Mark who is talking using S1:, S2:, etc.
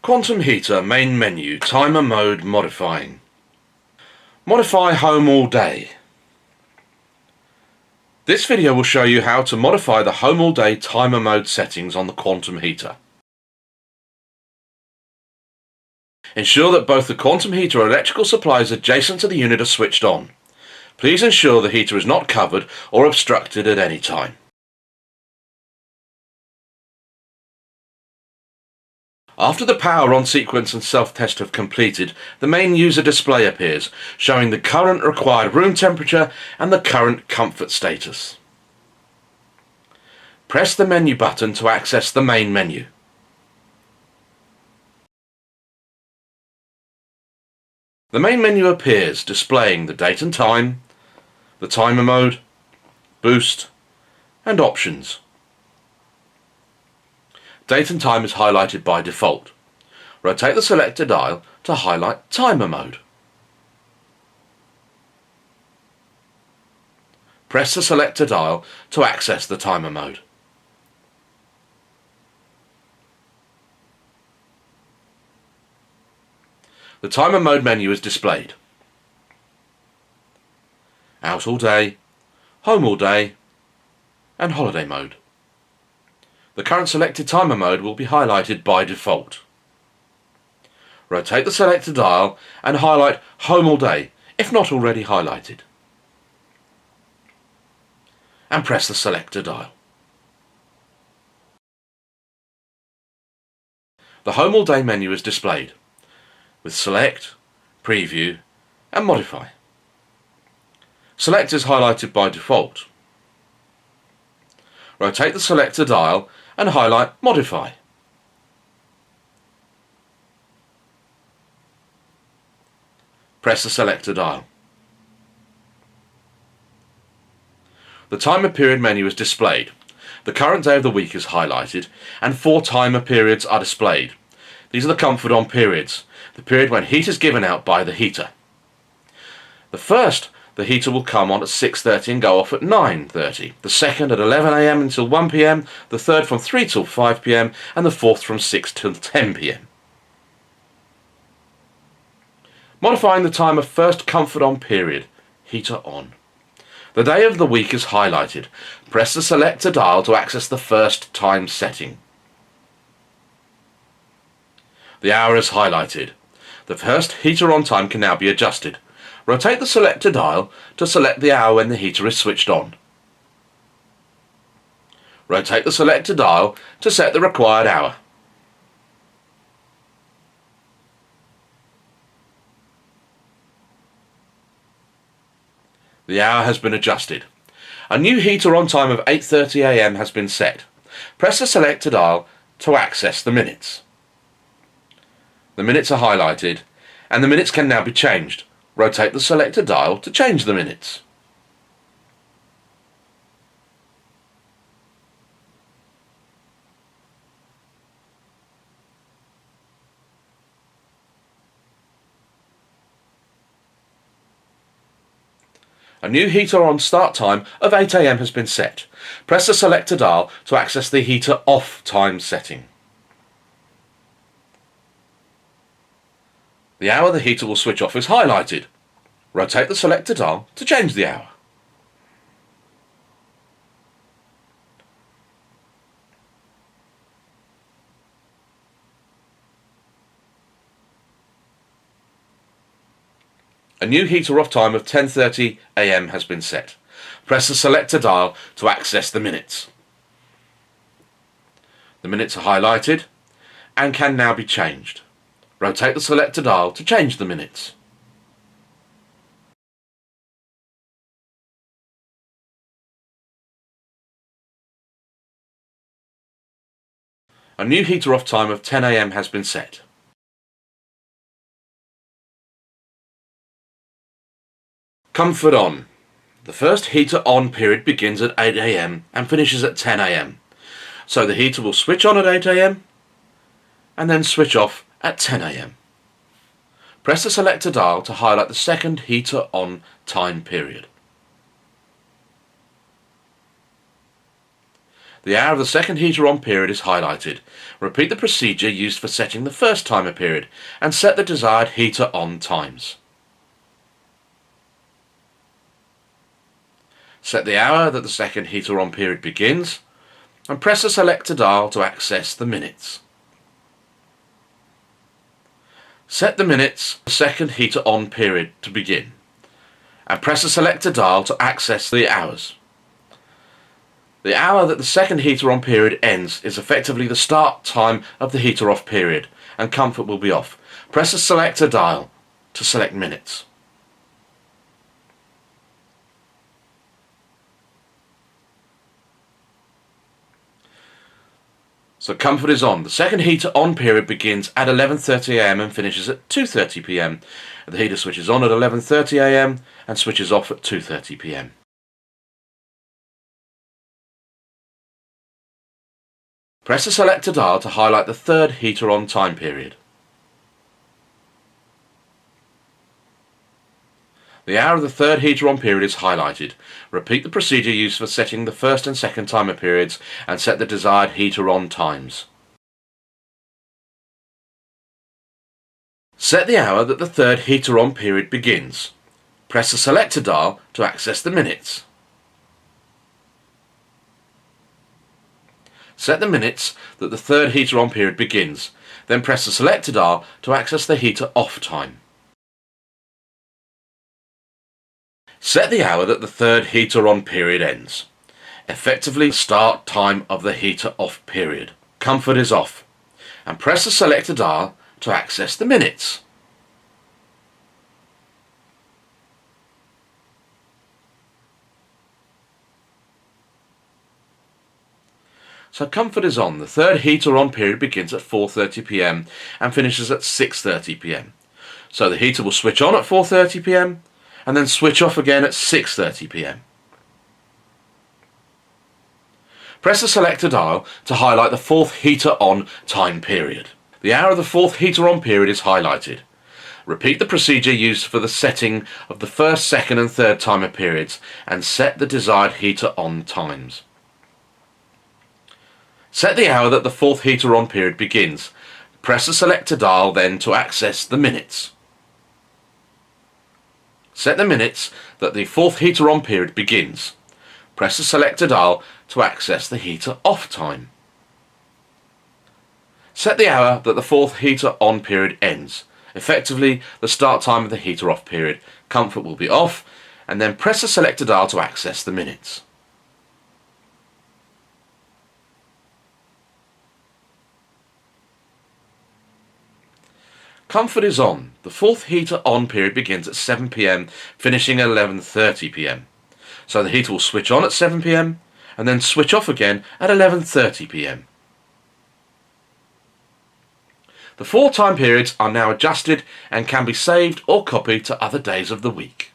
S1: Quantum Heater main menu, timer mode modifying. Modify home all day. This video will show you how to modify the home all day timer mode settings on the Quantum Heater. Ensure that both the Quantum Heater electrical supplies adjacent to the unit are switched on. Please ensure the heater is not covered or obstructed at any time. After the power on sequence and self-test have completed, the main user display appears, showing the current required room temperature and the current comfort status. Press the menu button to access the main menu. The main menu appears, displaying the date and time, the timer mode, boost, and options. Date and time is highlighted by default. Rotate the selector dial to highlight timer mode. Press the selector dial to access the timer mode. The timer mode menu is displayed. Out all day, home all day, and holiday mode. The current selected timer mode will be highlighted by default. Rotate the selector dial and highlight home all day if not already highlighted. And press the selector dial. The home all day menu is displayed with select, preview and modify. Select is highlighted by default. Rotate the selector dial and highlight modify. Press the selector dial. The timer period menu is displayed. The current day of the week is highlighted and 4 timer periods are displayed. These are the comfort on periods, the period when heat is given out by the heater. The first, the heater will come on at 6:30 and go off at 9:30. The second at 11 AM until 1 PM, the third from 3 till 5 PM, and the fourth from 6 till 10 PM. Modifying the timer first comfort on period, heater on. The day of the week is highlighted. Press the selector dial to access the first time setting. The hour is highlighted. The first heater on time can now be adjusted. Rotate the selector dial to select the hour when the heater is switched on. Rotate the selector dial to set the required hour. The hour has been adjusted. A new heater on time of 8:30 AM has been set. Press the selector dial to access the minutes. The minutes are highlighted and the minutes can now be changed. Rotate the selector dial to change the minutes. A new heater on start time of 8 AM has been set. Press the selector dial to access the heater off time setting. The hour the heater will switch off is highlighted. Rotate the selector dial to change the hour. A new heater off time of 10:30 AM has been set. Press the selector dial to access the minutes. The minutes are highlighted and can now be changed. Rotate the selector dial to change the minutes. A new heater off time of 10 AM has been set. Comfort on. The first heater on period begins at 8 AM and finishes at 10 AM. So the heater will switch on at 8 AM and then switch off at 10 AM. Press the selector dial to highlight the second heater on time period. The hour of the second heater on period is highlighted. Repeat the procedure used for setting the first timer period and set the desired heater on times. Set the hour that the second heater on period begins and press the selector dial to access the minutes. Set the minutes the second heater on period to begin and press the selector dial to access the hours. The hour that the second heater on period ends is effectively the start time of the heater off period and comfort will be off. Press the selector dial to select minutes. So comfort is on. The second heater on period begins at 11:30 am and finishes at 2:30 pm. The heater switches on at 11:30 am and switches off at 2:30 pm. Press the selector dial to highlight the third heater on time period. The hour of the third heater on period is highlighted. Repeat the procedure used for setting the first and second timer periods and set the desired heater on times. Set the hour that the third heater on period begins. Press the selector dial to access the minutes. Set the minutes that the third heater on period begins, then press the selector dial to access the heater off time. Set the hour that the third heater on period ends, effectively the start time of the heater off period. Comfort is off, and press the selector dial to access the minutes. So comfort is on. The third heater on period begins at 4:30 pm and finishes at 6:30 pm. So the heater will switch on at 4:30 pm and then switch off again at 6:30 pm. Press the selector dial to highlight the fourth heater on time period. The hour of the fourth heater on period is highlighted. Repeat the procedure used for the setting of the first, second and third timer periods and set the desired heater on times. Set the hour that the fourth heater on period begins. Press the selector dial then to access the minutes. Set the minutes that the fourth heater on period begins. Press the selector dial to access the heater off time. Set the hour that the fourth heater on period ends, effectively the start time of the heater off period. Comfort will be off, and then press the selector dial to access the minutes. Comfort is on. The fourth heater on period begins at 7 pm, finishing at 11:30 pm. So the heater will switch on at 7 pm and then switch off again at 11:30 pm. The 4 time periods are now adjusted and can be saved or copied to other days of the week.